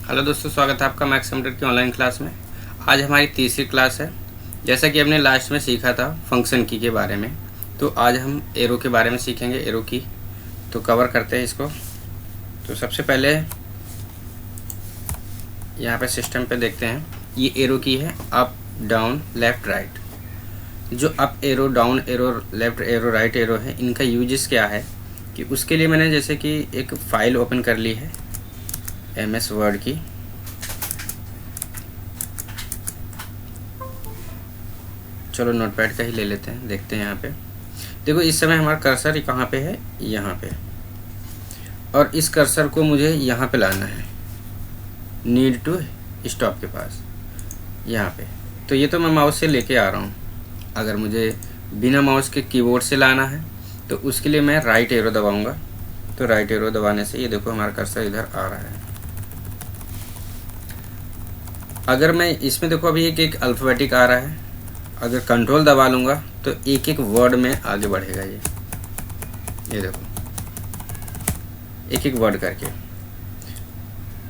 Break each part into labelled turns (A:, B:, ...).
A: Hello दोस्तों, स्वागत है आपका मैक्स कंप्यूटर की ऑनलाइन क्लास में। आज हमारी तीसरी क्लास है। जैसा कि हमने लास्ट में सीखा था फंक्शन की के बारे में, तो आज हम एरो के बारे में सीखेंगे। एरो की तो कवर करते हैं इसको। तो सबसे पहले यहाँ पे सिस्टम पे देखते हैं। ये एरो की है, अप डाउन लेफ़्ट राइट। जो up arrow, down arrow, left arrow, right arrow है, इनका यूजेस क्या है कि उसके लिए मैंने जैसे कि एक फ़ाइल ओपन कर ली है MS वर्ड की। चलो नोटपैड का ही ले लेते हैं, देखते हैं। यहाँ पे देखो, इस समय हमारा कर्सर कहाँ पे है, यहाँ पे, और इस कर्सर को मुझे यहाँ पे लाना है, नीड टू स्टॉप के पास, यहाँ पे। तो ये तो मैं माउस से लेके आ रहा हूँ। अगर मुझे बिना माउस के कीबोर्ड से लाना है तो उसके लिए मैं राइट एरो दबाऊंगा। तो राइट एरो दबाने से ये देखो हमारा कर्सर इधर आ रहा है। अगर मैं इसमें देखो अभी एक अल्फ़ाबेटिक आ रहा है, अगर कंट्रोल दबा लूँगा तो एक एक वर्ड में आगे बढ़ेगा। ये देखो एक एक वर्ड करके।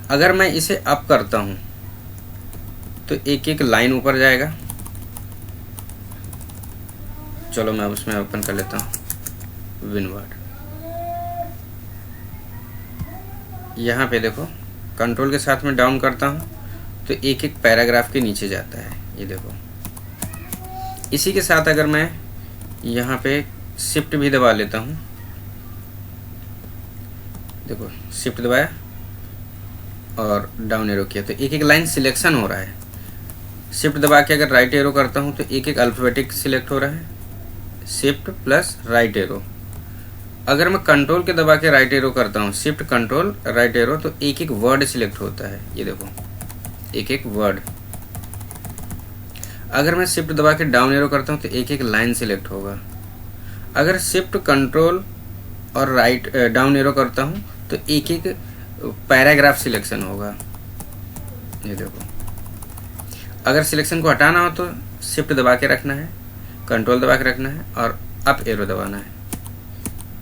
A: अगर मैं इसे अप करता हूँ तो एक एक लाइन ऊपर जाएगा। चलो मैं उसमें ओपन कर लेता हूँ विनवर्ड। यहाँ पे देखो कंट्रोल के साथ में डाउन करता हूँ तो एक एक पैराग्राफ के नीचे जाता है। ये देखो, इसी के साथ अगर मैं यहाँ पे शिफ्ट भी दबा लेता हूँ, देखो शिफ्ट दबाया और डाउन एरो किया तो एक एक लाइन सिलेक्शन हो रहा है। शिफ्ट दबा के अगर राइट एरो करता हूँ तो एक एक अल्फ़ाबेटिक सिलेक्ट हो रहा है, शिफ्ट प्लस राइट एरो। अगर मैं कंट्रोल के दबा के राइट एरो करता हूँ, शिफ्ट कंट्रोल राइट एरो, तो एक एक वर्ड सिलेक्ट होता है। ये देखो एक एक वर्ड। अगर मैं शिफ्ट दबा के डाउन एरो करता हूँ तो एक एक लाइन सिलेक्ट होगा। अगर शिफ्ट कंट्रोल और राइट डाउन एरो करता हूँ तो एक एक पैराग्राफ सिलेक्शन होगा। ये देखो, अगर सिलेक्शन को हटाना हो तो शिफ्ट दबा के रखना है, कंट्रोल दबा के रखना है और अप एरो दबाना है।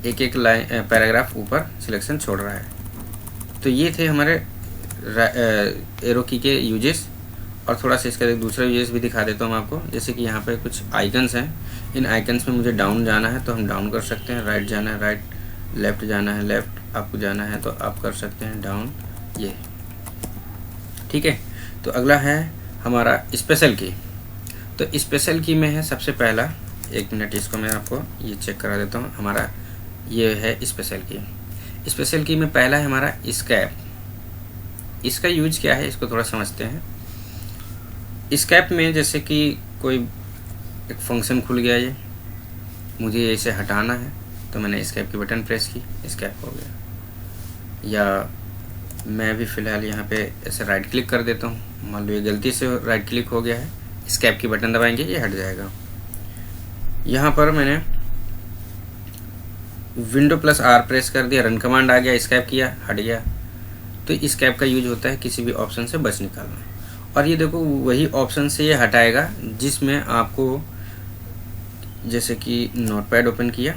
A: एक एक लाइन पैराग्राफ ऊपर सिलेक्शन छोड़ रहा है। तो ये थे हमारे एरो की के यूजेस। और थोड़ा सा इसका दूसरा यूजेस भी दिखा देता हूँ आपको। जैसे कि यहाँ पे कुछ आइकन्स हैं, इन आइकन्स में मुझे डाउन जाना है तो हम डाउन कर सकते हैं, राइट जाना है राइट, लेफ़्ट जाना है लेफ़्ट, अप जाना है तो अप कर सकते हैं, डाउन, ये ठीक है। तो अगला है हमारा स्पेशल की। तो स्पेशल की में है सबसे पहला, एक मिनट इसको मैं आपको ये चेक करा देता हूँ। हमारा ये है स्पेशल की। स्पेशल की में पहला है हमारा स्कैप। इसका यूज क्या है इसको थोड़ा समझते हैं। स्कैप में जैसे कि कोई एक फंक्शन खुल गया, ये मुझे इसे हटाना है तो मैंने स्कैप की बटन प्रेस की, स्कैप हो गया। या मैं भी फ़िलहाल यहाँ पे ऐसे राइट क्लिक कर देता हूँ, मान लो ये गलती से राइट क्लिक हो गया है, स्कैप की बटन दबाएंगे ये हट जाएगा। यहाँ पर मैंने विंडो प्लस R प्रेस कर दिया, रन कमांड आ गया, स्कैप किया, हट गया। तो स्कैप का यूज होता है किसी भी ऑप्शन से बच निकालना। और ये देखो वही ऑप्शन से ये हटाएगा जिसमें आपको, जैसे कि नोटपैड ओपन किया,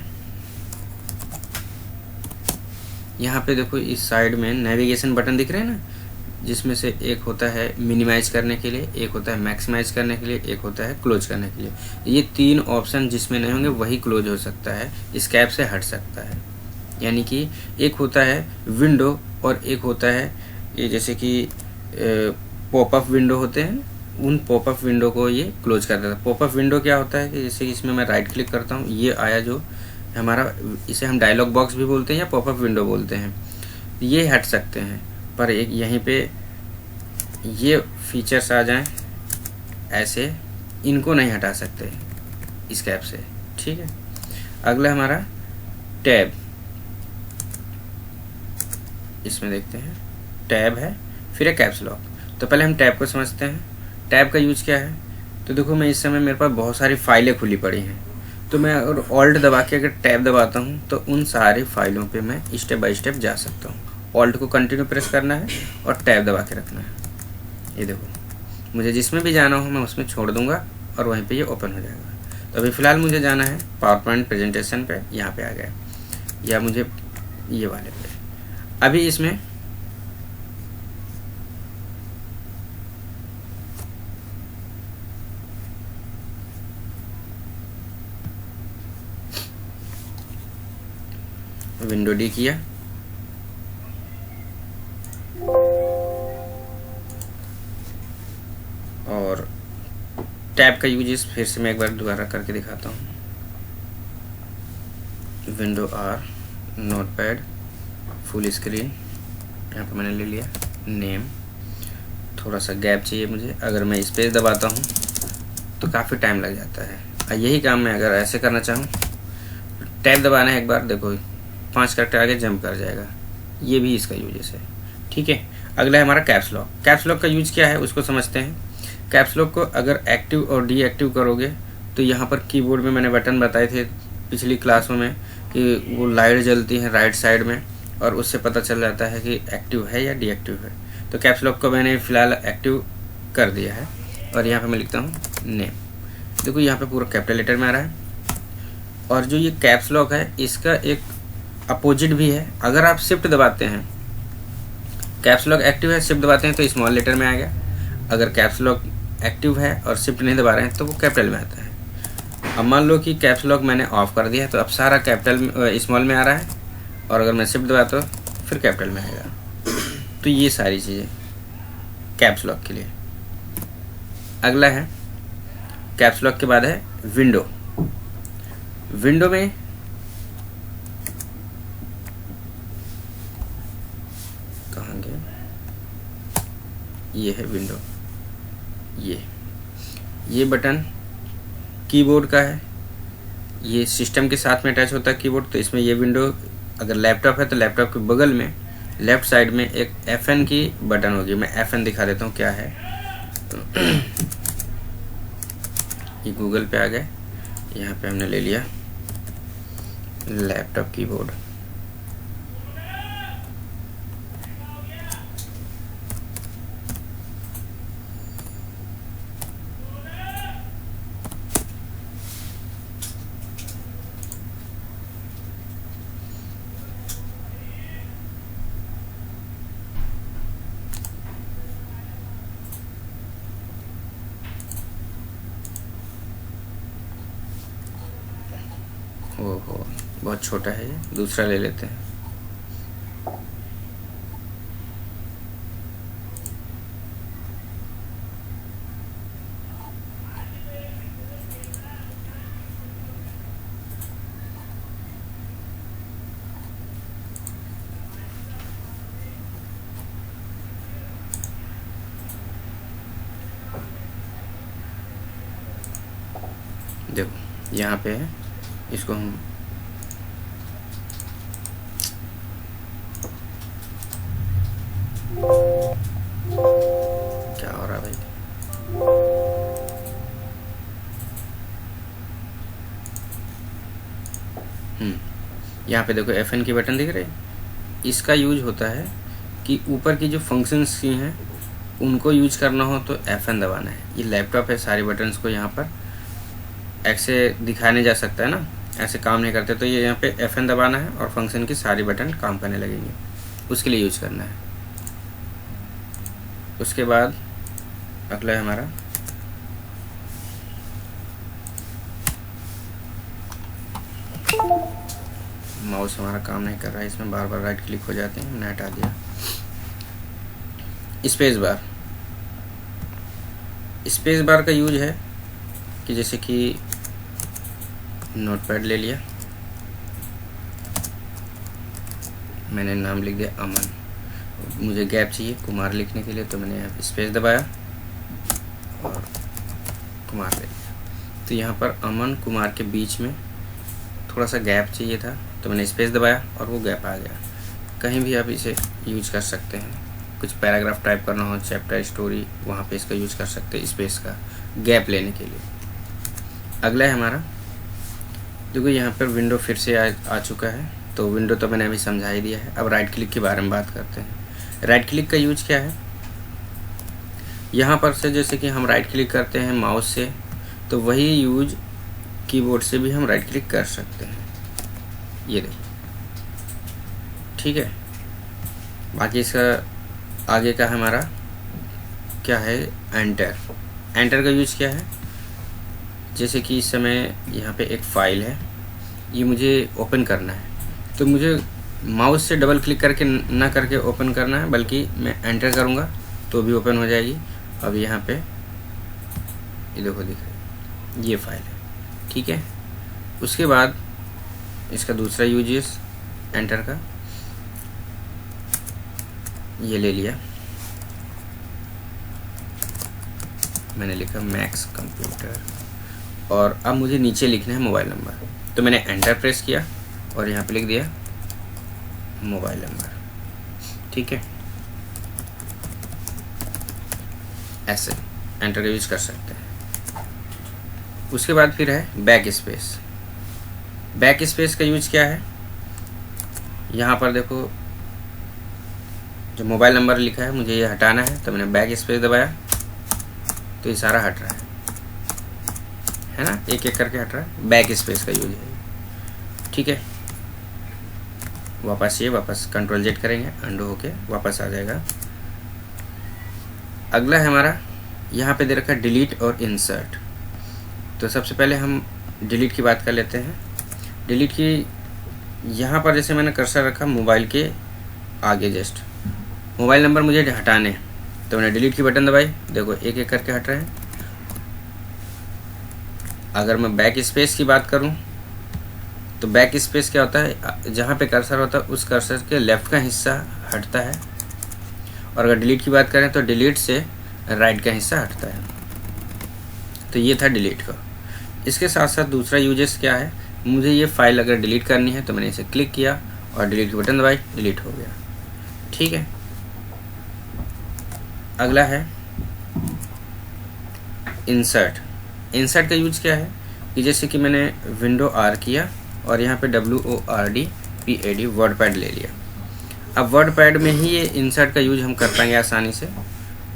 A: यहाँ पे देखो इस साइड में नेविगेशन बटन दिख रहे हैं ना, जिसमें से एक होता है मिनिमाइज करने के लिए, एक होता है मैक्सिमाइज करने के लिए, एक होता है क्लोज करने के लिए। ये तीन ऑप्शन जिसमें नहीं होंगे वही क्लोज हो सकता है, स्कैप से हट सकता है। यानी कि एक होता है विंडो और एक होता है ये जैसे कि पॉपअप विंडो होते हैं, उन पॉपअप विंडो को ये क्लोज कर देता है। पॉपअप विंडो क्या होता है कि जैसे इसमें मैं राइट क्लिक करता हूँ, ये आया जो हमारा, इसे हम डायलॉग बॉक्स भी बोलते हैं या पॉपअप विंडो बोलते हैं, ये हट सकते हैं। पर एक यहीं पे ये फीचर्स आ जाएं ऐसे, इनको नहीं हटा सकते स्कैप से, ठीक है। अगला हमारा टैब। इसमें देखते हैं टैब है, फिर है कैप्स लॉक। तो पहले हम टैब को समझते हैं। टैब का यूज क्या है, तो देखो मैं इस समय मेरे पास बहुत सारी फाइलें खुली पड़ी हैं, तो मैं अगर ऑल्ट दबा के अगर टैब दबाता हूँ तो उन सारी फाइलों पे मैं स्टेप बाय स्टेप जा सकता हूँ। ऑल्ट को कंटिन्यू प्रेस करना है और टैब दबा के रखना है। ये देखो मुझे जिसमें भी जाना हो मैं उसमें छोड़ दूंगा और वहीं पे ये ओपन हो जाएगा। तो अभी फ़िलहाल मुझे जाना है पावर पॉइंट प्रेजेंटेशन पे, यहाँ पे आ गया, या मुझे ये वाले पे। अभी इसमें विंडो डी किया, और टैब का यूज फिर से मैं एक बार दोबारा करके दिखाता हूँ। Window R, notepad, full screen, यहाँ पर मैंने ले लिया, नेम, थोड़ा सा गैप चाहिए मुझे। अगर मैं स्पेस दबाता हूँ तो काफ़ी टाइम लग जाता है। यही काम मैं अगर ऐसे करना चाहूँ, टैब दबाना है एक बार, देखो 5 कैरेक्टर आगे जंप कर जाएगा। ये भी इसका यूज है। ठीक है, अगला है हमारा कैप्स लॉक। कैप्स लॉक का यूज क्या है उसको समझते हैं। कैप्स लॉक को अगर एक्टिव और डीएक्टिव करोगे तो यहाँ पर कीबोर्ड में मैंने बटन बताए थे पिछली क्लासों में कि वो लाइट जलती है राइट साइड में, और उससे पता चल जाता है कि एक्टिव है या डीएक्टिव है। तो कैप्स लॉक को मैंने फ़िलहाल एक्टिव कर दिया है, और यहाँ पे मैं लिखता हूँ नेम। देखो यहाँ पे पूरा कैपिटल लेटर में आ रहा है। और जो ये कैप्स लॉक है इसका एक अपोजिट भी है। अगर आप शिफ्ट दबाते हैं, कैप्स लॉक एक्टिव है, शिफ्ट दबाते हैं तो स्मॉल लेटर में आ गया। अगर कैप्स लॉक एक्टिव है और शिफ्ट नहीं दबा रहे हैं तो वो कैपिटल में आता है। अब मान लो कि कैप्स लॉक मैंने ऑफ कर दिया है तो अब सारा कैपिटल स्मॉल में आ रहा है, और अगर मैं शिफ्ट दबाता तो फिर कैपिटल में आएगा। तो ये सारी चीज़ें कैप्स लॉक के लिए। अगला है कैप्स लॉक के बाद है विंडो। विंडो में कहाँ गए, ये है विंडो। ये बटन कीबोर्ड का है, ये सिस्टम के साथ में अटैच होता है कीबोर्ड। तो इसमें ये विंडो, अगर लैपटॉप है तो लैपटॉप के बगल में लेफ्ट साइड में एक FN की बटन होगी। मैं FN दिखा देता हूँ क्या है। ये गूगल पे आ गए, यहाँ पे हमने ले लिया लैपटॉप कीबोर्ड। ओहो, बहुत छोटा है ये, दूसरा ले लेते हैं। देखो यहाँ पे है, इसको हम क्या हो रहा है भाई, यहाँ पे देखो FN की बटन दिख रही है। इसका यूज होता है कि ऊपर की जो फंक्शंस की हैं उनको यूज करना हो तो FN दबाना है। ये लैपटॉप है, सारे बटन्स को यहाँ पर ऐसे दिखाया नहीं जा सकता है ना, ऐसे काम नहीं करते। तो ये यहाँ पे FN दबाना है और फंक्शन की सारी बटन काम करने लगेंगे, उसके लिए यूज करना है। उसके बाद अगला है हमारा माउस। हमारा काम नहीं कर रहा है, इसमें बार बार राइट क्लिक हो जाते हैं, मैंने हटा दिया। Space bar. स्पेस बार का यूज है कि जैसे कि नोटपैड ले लिया, मैंने नाम लिख दिया अमन, मुझे गैप चाहिए कुमार लिखने के लिए, तो मैंने यहाँ स्पेस दबाया और कुमार ले लिया। तो यहाँ पर अमन कुमार के बीच में थोड़ा सा गैप चाहिए था, तो मैंने स्पेस दबाया और वो गैप आ गया। कहीं भी आप इसे यूज कर सकते हैं, कुछ पैराग्राफ टाइप करना हो, चैप्टर, स्टोरी, वहाँ पे इसका यूज कर सकते हैं स्पेस का गैप लेने के लिए। अगला है हमारा, देखो यहाँ पर विंडो फिर से आ चुका है। तो विंडो तो मैंने अभी समझा ही दिया है। अब राइट क्लिक के बारे में बात करते हैं। राइट क्लिक का यूज क्या है, यहाँ पर से जैसे कि हम राइट क्लिक करते हैं माउस से, तो वही यूज कीबोर्ड से भी हम राइट क्लिक कर सकते हैं। ये देखिए, ठीक है। बाकी इसका आगे का हमारा क्या है, एंटर। एंटर का यूज क्या है, जैसे कि इस समय यहाँ पे एक फ़ाइल है, ये मुझे ओपन करना है, तो मुझे माउस से डबल क्लिक करके ना करके ओपन करना है, बल्कि मैं एंटर करूँगा तो भी ओपन हो जाएगी। अब यहाँ पे ये देखो दिख रहा है, ये फाइल है, ठीक है। उसके बाद इसका दूसरा यूजेस एंटर का, ये ले लिया, मैंने लिखा मैक्स कंप्यूटर, और अब मुझे नीचे लिखना है मोबाइल नंबर, तो मैंने एंटर प्रेस किया और यहाँ पे लिख दिया मोबाइल नंबर, ठीक है। ऐसे एंटर का यूज कर सकते हैं। उसके बाद फिर है बैक स्पेस। बैक स्पेस का यूज क्या है, यहाँ पर देखो जो मोबाइल नंबर लिखा है मुझे ये हटाना है, तो मैंने बैक स्पेस दबाया तो ये सारा हट रहा है ना, एक एक करके हट रहा है। बैक स्पेस का यूज है, ठीक है। वापस कंट्रोल जेड करेंगे, अंडू होके वापस आ जाएगा। अगला है हमारा, यहाँ पे दे रखा है डिलीट और इंसर्ट। तो सबसे पहले हम डिलीट की बात कर लेते हैं। डिलीट की यहाँ पर जैसे मैंने कर्सर रखा मोबाइल के आगे, जस्ट मोबाइल नंबर मुझे हटाने, तो मैंने डिलीट की बटन दबाई, देखो एक एक करके हट रहे हैं। अगर मैं बैक स्पेस की बात करूं तो बैक स्पेस क्या होता है, जहां पे कर्सर होता है उस कर्सर के लेफ्ट का हिस्सा हटता है, और अगर डिलीट की बात करें तो डिलीट से राइट का हिस्सा हटता है। तो ये था डिलीट का। इसके साथ साथ दूसरा यूजेस क्या है, मुझे ये फाइल अगर डिलीट करनी है तो मैंने इसे क्लिक किया और डिलीट की बटन दबाई, डिलीट हो गया, ठीक है। अगला है इंसर्ट। इंसर्ट का यूज क्या है कि जैसे कि मैंने विंडो आर किया और यहाँ पे WORDPAD वर्ड पैड ले लिया। अब वर्ड पैड में ही ये इंसर्ट का यूज हम कर पाएंगे आसानी से,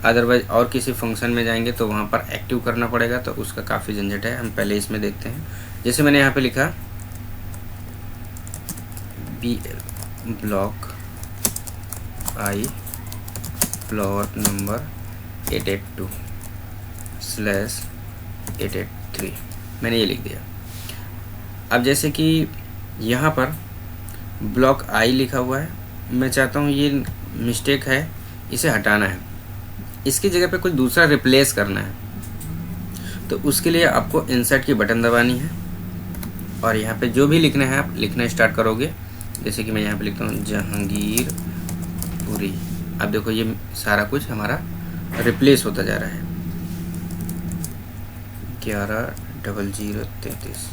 A: अदरवाइज और किसी फंक्शन में जाएंगे तो वहाँ पर एक्टिव करना पड़ेगा, तो उसका काफ़ी झंझट है। हम पहले इसमें देखते हैं। जैसे मैंने यहाँ पे लिखा BL block I plot number 882/883, मैंने ये लिख दिया। अब जैसे कि यहाँ पर ब्लॉक आई लिखा हुआ है, मैं चाहता हूँ ये मिस्टेक है, इसे हटाना है, इसकी जगह पे कुछ दूसरा रिप्लेस करना है, तो उसके लिए आपको इंसर्ट की बटन दबानी है और यहाँ पे जो भी लिखना है आप लिखना स्टार्ट करोगे। जैसे कि मैं यहाँ पे लिखता हूँ जहांगीरपुरी। अब देखो ये सारा कुछ हमारा रिप्लेस होता जा रहा है, 110033,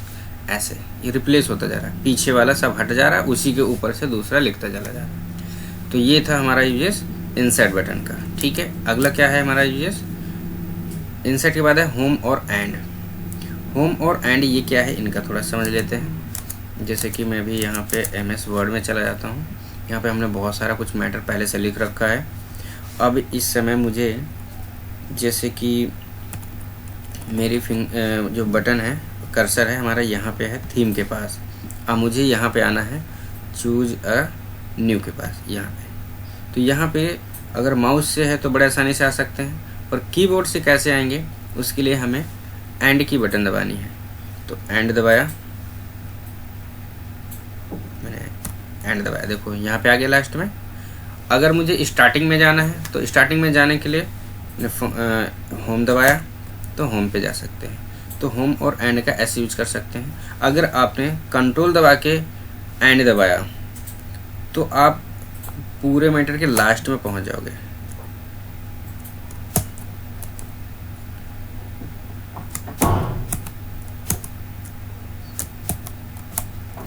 A: ऐसे ये रिप्लेस होता जा रहा है, पीछे वाला सब हट जा रहा है, उसी के ऊपर से दूसरा लिखता चला जा रहा है। तो ये था हमारा यूजेस इंसर्ट बटन का, ठीक है। अगला क्या है हमारा यूजेस, इंसर्ट के बाद है होम और एंड। होम और एंड ये क्या है, इनका थोड़ा समझ लेते हैं। जैसे कि मैं भी यहाँ पे MS वर्ड में चला जाता हूँ, यहाँ पे हमने बहुत सारा कुछ मैटर पहले से लिख रखा है। अब इस समय मुझे जैसे कि मेरी जो बटन है, कर्सर है हमारा यहाँ पे है थीम के पास, अब मुझे यहाँ पे आना है चूज अ न्यू के पास, यहाँ पे। तो यहाँ पे अगर माउस से है तो बड़े आसानी से आ सकते हैं, और कीबोर्ड से कैसे आएंगे उसके लिए हमें एंड की बटन दबानी है। तो एंड दबाया, मैंने एंड दबाया, देखो यहाँ पे आ गया लास्ट में। अगर मुझे स्टार्टिंग में जाना है तो स्टार्टिंग में जाने के लिए होम दबाया तो होम पे जा सकते हैं। तो होम और एंड का ऐसे यूज कर सकते हैं। अगर आपने कंट्रोल दबा के एंड दबाया तो आप पूरे मैटर के लास्ट में पहुंच जाओगे।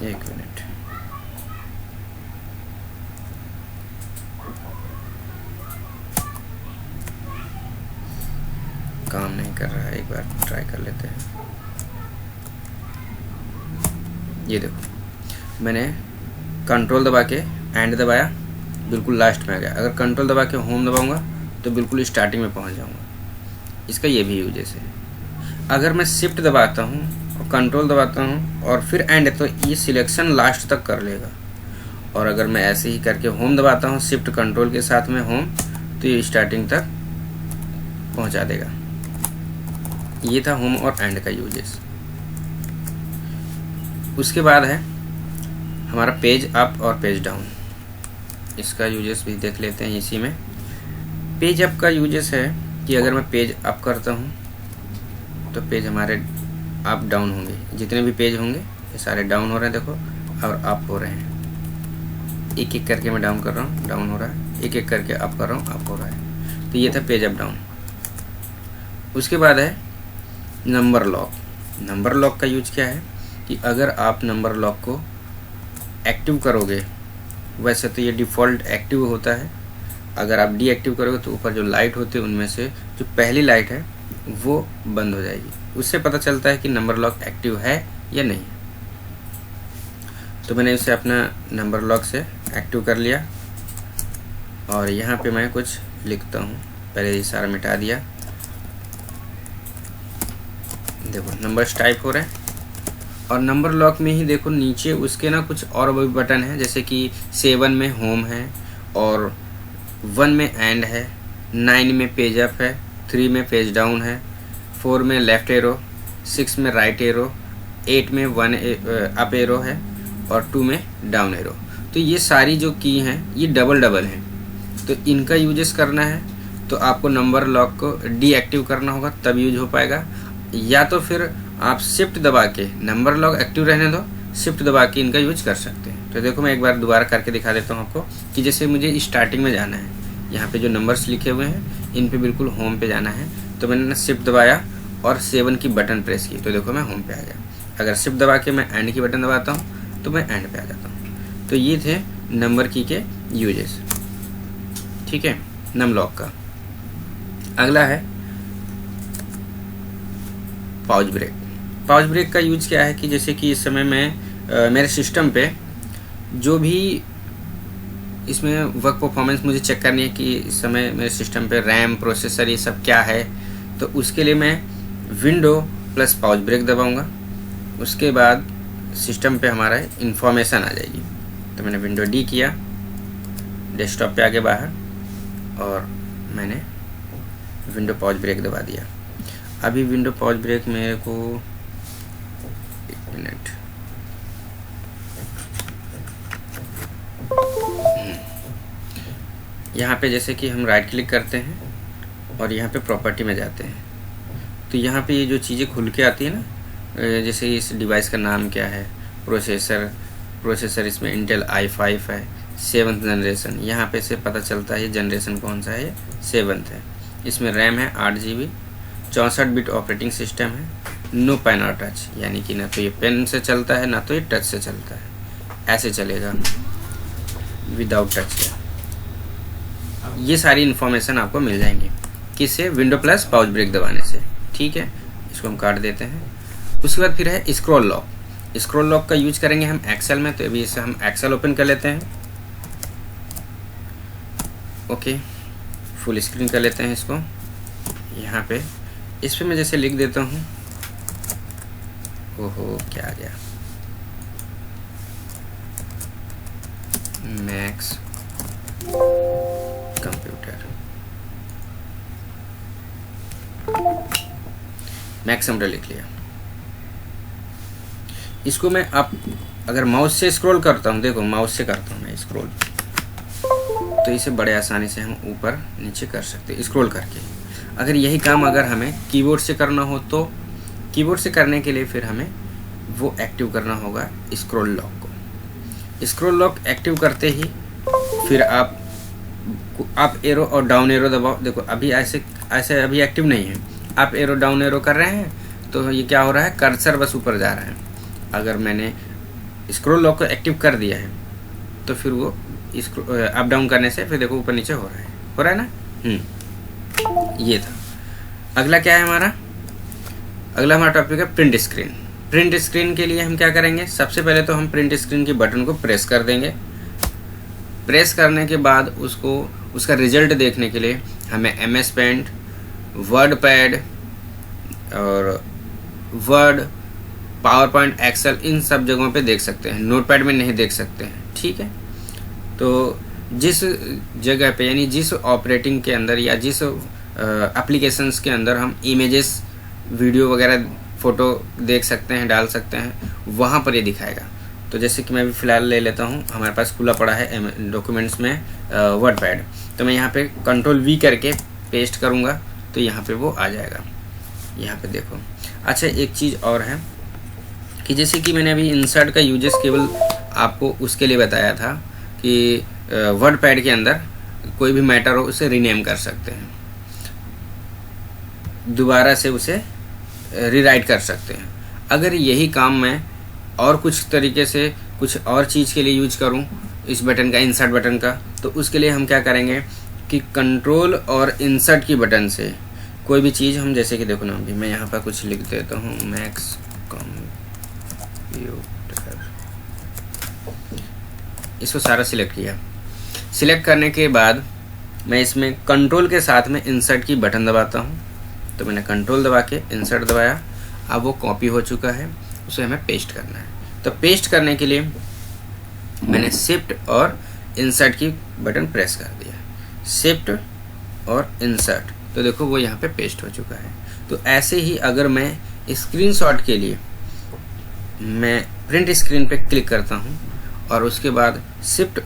A: एक मिनट, काम नहीं कर रहा है, एक बार ट्राई कर लेते हैं। ये देखो मैंने कंट्रोल दबा के एंड दबाया, बिल्कुल लास्ट में आ गया। अगर कंट्रोल दबा के होम दबाऊंगा तो बिल्कुल स्टार्टिंग में पहुंच जाऊंगा। इसका ये भी यूजेस है। अगर मैं शिफ्ट दबाता हूँ और कंट्रोल दबाता हूँ और फिर एंड, तो ये सिलेक्शन लास्ट तक कर लेगा। और अगर मैं ऐसे ही करके होम दबाता हूँ शिफ्ट कंट्रोल के साथ में होम, तो ये स्टार्टिंग तक पहुंचा देगा। ये था होम और एंड का यूजेस। उसके बाद है हमारा पेज अप और पेज डाउन, इसका यूजेस भी देख लेते हैं इसी में। पेज अप का यूजेस है कि अगर मैं पेज अप करता हूँ तो पेज हमारे अप डाउन होंगे, जितने भी पेज होंगे ये सारे डाउन हो रहे हैं देखो, और अप हो रहे हैं। एक एक करके मैं डाउन कर रहा हूँ, डाउन हो रहा है, एक एक करके अप कर रहा हूँ, अप हो रहा है। तो ये था पेज अप डाउन। उसके बाद है नंबर लॉक। नंबर लॉक का यूज क्या है कि अगर आप नंबर लॉक को एक्टिव करोगे, वैसे तो ये डिफ़ॉल्ट एक्टिव होता है, अगर आप डीएक्टिव करोगे तो ऊपर जो लाइट होती है उनमें से जो पहली लाइट है वो बंद हो जाएगी। उससे पता चलता है कि नंबर लॉक एक्टिव है या नहीं। तो मैंने इसे अपना नंबर लॉक से एक्टिव कर लिया और यहाँ पे मैं कुछ लिखता हूँ। पहले ये सारा मिटा दिया, देखो नंबर्स टाइप हो रहे हैं। और नंबर लॉक में ही देखो नीचे उसके ना कुछ और भी बटन है, जैसे कि 7 में होम है, और 1 में एंड है, 9 में पेज अप है, 3 में पेज डाउन है, 4 में लेफ्ट एरो, 6 में राइट एरो, 8 में 1 अप एरो है, और 2 में डाउन एरो। तो ये सारी जो की हैं ये डबल डबल हैं, तो इनका यूजेस करना है तो आपको नंबर लॉक को डीएक्टिव करना होगा, तब यूज हो पाएगा। या तो फिर आप शिफ्ट दबा के नंबर लॉक एक्टिव रहने दो, शिफ्ट दबा के इनका यूज कर सकते हैं। तो देखो मैं एक बार दोबारा करके दिखा देता हूँ आपको कि जैसे मुझे स्टार्टिंग में जाना है, यहाँ पे जो नंबर्स लिखे हुए हैं इन पे बिल्कुल होम पे जाना है, तो मैंने ना शिफ्ट दबाया और 7 की बटन प्रेस की, तो देखो मैं होम पे आ गया। अगर शिफ्ट दबा के मैं एंड की बटन दबाता हूँ तो मैं एंड पे आ जाता हूँ। तो ये थे नंबर की के यूजेस, ठीक है, नम लॉक का। अगला है पाउच ब्रेक। पाउच ब्रेक का यूज क्या है कि जैसे कि इस समय मैं मेरे सिस्टम पे जो भी इसमें वर्क परफॉर्मेंस मुझे चेक करनी है कि इस समय मेरे सिस्टम पे रैम, प्रोसेसर ये सब क्या है, तो उसके लिए मैं विंडो प्लस पाउच ब्रेक दबाऊंगा। उसके बाद सिस्टम पे हमारा इंफॉर्मेशन आ जाएगी। तो मैंने विंडो डी किया, डेस्कटॉप पे आगे बाहर, और मैंने विंडो पाउच ब्रेक दबा दिया। अभी विंडो पाउच ब्रेक मेरे को, एक मिनट, यहाँ पे जैसे कि हम राइट क्लिक करते हैं और यहाँ पे प्रॉपर्टी में जाते हैं, तो यहाँ पे ये जो चीज़ें खुल के आती है ना, जैसे इस डिवाइस का नाम क्या है, प्रोसेसर इसमें इंटेल i5 है, 7th जनरेशन, यहाँ पे से पता चलता है ये जनरेशन कौन सा है, 7th है। इसमें रैम है 8 GB, 64 बिट ऑपरेटिंग सिस्टम है, नो पेन और टच, यानी कि ना तो ये पेन से चलता है ना तो ये टच से चलता है, ऐसे चलेगा विदाउट टच के। ये सारी इन्फॉर्मेशन आपको मिल जाएंगी किससे, विंडो प्लस पाउच ब्रेक दबाने से, ठीक है। इसको हम काट देते हैं। उसके बाद फिर है स्क्रॉल लॉक। स्क्रॉल लॉक का यूज करेंगे हम एक्सेल में, तो अभी इसे हम एक्सेल ओपन कर लेते हैं। ओके, फुल स्क्रीन कर लेते हैं इसको। यहाँ पे इस पे मैं जैसे लिख देता हूँ, ओहो क्या आ गया, मैक्स कंप्यूटर, मैक्स कंप्यूटर लिख लिया। इसको मैं अब अगर माउस से स्क्रॉल करता हूँ, देखो माउस से करता हूँ मैं स्क्रॉल, तो इसे बड़े आसानी से हम ऊपर नीचे कर सकते हैं स्क्रॉल करके। अगर यही काम अगर हमें कीबोर्ड से करना हो तो कीबोर्ड से करने के लिए फिर हमें वो एक्टिव करना होगा स्क्रॉल लॉक को। स्क्रॉल लॉक एक्टिव करते ही फिर आप अप एरो और डाउन एरो दबाओ। देखो अभी ऐसे अभी एक्टिव नहीं है, अप एरो डाउन एरो कर रहे हैं तो ये क्या हो रहा है, कर्सर बस ऊपर जा रहा है। अगर मैंने स्क्रॉल लॉक को एक्टिव कर दिया है तो फिर वो अप डाउन करने से फिर देखो ऊपर नीचे हो रहा है ना। ये था। अगला क्या है हमारा, अगला हमारा टॉपिक है प्रिंट स्क्रीन। प्रिंट स्क्रीन के लिए हम क्या करेंगे, सबसे पहले तो हम प्रिंट स्क्रीन के बटन को प्रेस कर देंगे। प्रेस करने के बाद उसका रिजल्ट देखने के लिए हमें MS पेंट, वर्ड पैड और वर्ड, पावर पॉइंट, एक्सेल, इन सब जगहों पे देख सकते हैं, नोटपैड में नहीं देख सकते हैं, ठीक है। तो जिस जगह पे यानी जिस ऑपरेटिंग के अंदर या जिस एप्लीकेशंस के अंदर हम इमेजेस, वीडियो वगैरह, फ़ोटो देख सकते हैं, डाल सकते हैं, वहाँ पर ये दिखाएगा। तो जैसे कि मैं अभी फ़िलहाल ले लेता हूँ, हमारे पास खुला पड़ा है डॉक्यूमेंट्स में वर्डपैड, तो मैं यहाँ पे Ctrl+V करके पेस्ट करूँगा तो यहाँ पे वो आ जाएगा। यहाँ पे देखो। अच्छा, एक चीज़ और है कि जैसे कि मैंने अभी इंसर्ट का यूजेस केवल आपको उसके लिए बताया था कि वर्डपैड के अंदर कोई भी मैटर हो उसे रीनेम कर सकते हैं, दोबारा से उसे रीराइट कर सकते हैं। अगर यही काम मैं और कुछ तरीके से कुछ और चीज़ के लिए यूज करूं इस बटन का, इंसर्ट बटन का, तो उसके लिए हम क्या करेंगे कि कंट्रोल और इंसर्ट की बटन से कोई भी चीज़ हम, जैसे कि देखो ना, अभी मैं यहाँ पर कुछ लिख देता हूँ, मैक्स कंप्यूटर, इसको सारा सिलेक्ट किया। सिलेक्ट करने के बाद मैं इसमें कंट्रोल के साथ में इंसर्ट की बटन दबाता हूँ, तो मैंने कंट्रोल दबा के इंसर्ट दबाया, अब वो कॉपी हो चुका है, उसे हमें पेस्ट करना है। तो पेस्ट करने के लिए मैंने शिफ्ट और इंसर्ट की बटन प्रेस कर दिया, शिफ्ट और इंसर्ट, तो देखो वो यहाँ पे पेस्ट हो चुका है। तो ऐसे ही अगर मैं स्क्रीनशॉट के लिए मैं प्रिंट स्क्रीन पे क्लिक करता हूँ और उसके बाद शिफ्ट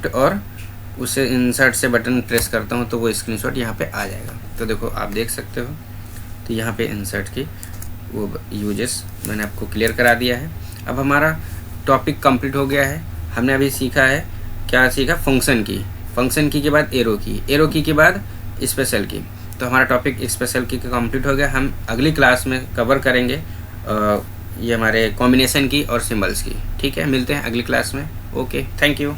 A: और उसे इंसर्ट से बटन प्रेस करता हूँ तो वो स्क्रीनशॉट यहाँ पे आ जाएगा। तो देखो आप देख सकते हो, तो यहाँ पे इंसर्ट की वो यूजेस मैंने आपको क्लियर करा दिया है। अब हमारा टॉपिक कंप्लीट हो गया है। हमने अभी सीखा है, क्या सीखा, फंक्शन की के बाद एरो की के बाद स्पेशल की। तो हमारा टॉपिक स्पेशल की कंप्लीट हो गया। हम अगली क्लास में कवर करेंगे ये हमारे कॉम्बिनेशन की और सिंबल्स की। ठीक है, मिलते हैं अगली क्लास में। Okay, thank you.